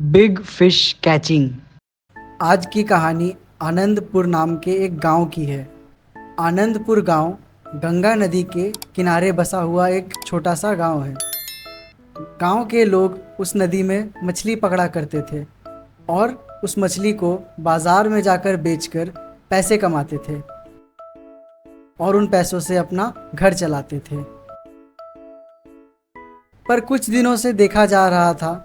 Big fish catching. आज की कहानी आनंदपुर नाम के एक गांव की है। आनंदपुर गांव गंगा नदी के किनारे बसा हुआ एक छोटा सा गांव है। गांव के लोग उस नदी में मछली पकड़ा करते थे और उस मछली को बाजार में जाकर बेचकर पैसे कमाते थे और उन पैसों से अपना घर चलाते थे। पर कुछ दिनों से देखा जा रहा था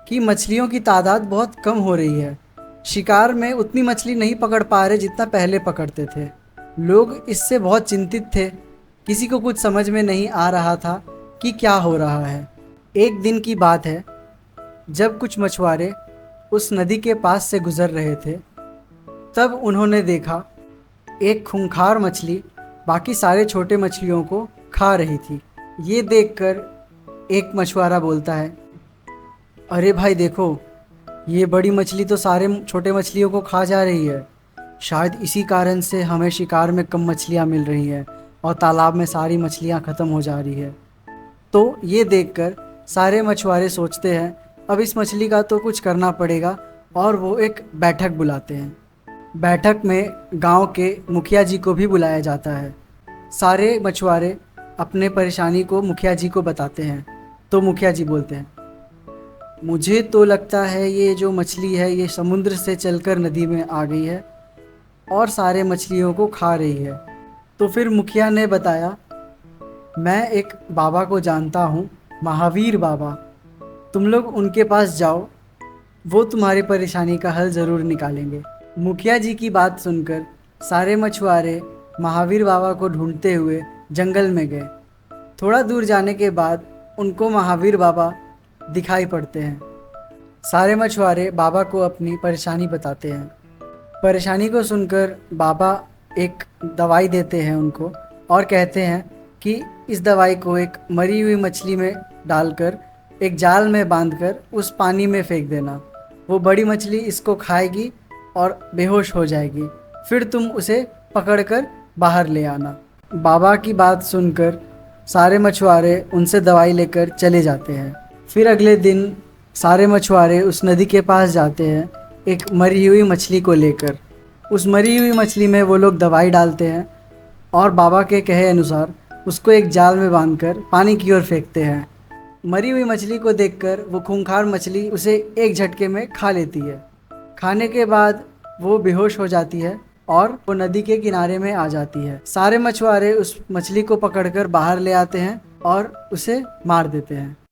कि मछलियों की तादाद बहुत कम हो रही है। शिकार में उतनी मछली नहीं पकड़ पा रहे जितना पहले पकड़ते थे। लोग इससे बहुत चिंतित थे। किसी को कुछ समझ में नहीं आ रहा था कि क्या हो रहा है। एक दिन की बात है, जब कुछ मछुआरे उस नदी के पास से गुजर रहे थे, तब उन्होंने देखा एक खूंखार मछली बाकी सारे छोटे मछलियों को खा रही थी। ये देखकर एक मछुआरा बोलता है, अरे भाई देखो, ये बड़ी मछली तो सारे छोटे मछलियों को खा जा रही है। शायद इसी कारण से हमें शिकार में कम मछलियाँ मिल रही हैं और तालाब में सारी मछलियाँ ख़त्म हो जा रही है। तो ये देखकर सारे मछुआरे सोचते हैं अब इस मछली का तो कुछ करना पड़ेगा और वो एक बैठक बुलाते हैं। बैठक में गांव के मुखिया जी को भी बुलाया जाता है। सारे मछुआरे अपने परेशानी को मुखिया जी को बताते हैं। तो मुखिया जी बोलते हैं, मुझे तो लगता है ये जो मछली है ये समुद्र से चलकर नदी में आ गई है और सारे मछलियों को खा रही है। तो फिर मुखिया ने बताया, मैं एक बाबा को जानता हूँ, महावीर बाबा। तुम लोग उनके पास जाओ, वो तुम्हारी परेशानी का हल ज़रूर निकालेंगे। मुखिया जी की बात सुनकर सारे मछुआरे महावीर बाबा को ढूंढते हुए जंगल में गए। थोड़ा दूर जाने के बाद उनको महावीर बाबा दिखाई पड़ते हैं। सारे मछुआरे बाबा को अपनी परेशानी बताते हैं। परेशानी को सुनकर बाबा एक दवाई देते हैं उनको और कहते हैं कि इस दवाई को एक मरी हुई मछली में डालकर एक जाल में बांधकर उस पानी में फेंक देना। वो बड़ी मछली इसको खाएगी और बेहोश हो जाएगी। फिर तुम उसे पकड़कर बाहर ले आना। बाबा की बात सुनकर सारे मछुआरे उनसे दवाई लेकर चले जाते हैं। फिर अगले दिन सारे मछुआरे उस नदी के पास जाते हैं एक मरी हुई मछली को लेकर। उस मरी हुई मछली में वो लोग दवाई डालते हैं और बाबा के कहे अनुसार उसको एक जाल में बांधकर पानी की ओर फेंकते हैं। मरी हुई मछली को देखकर वो खूंखार मछली उसे एक झटके में खा लेती है। खाने के बाद वो बेहोश हो जाती है और वो नदी के किनारे में आ जाती है। सारे मछुआरे उस मछली को पकड़कर बाहर ले आते हैं और उसे मार देते हैं।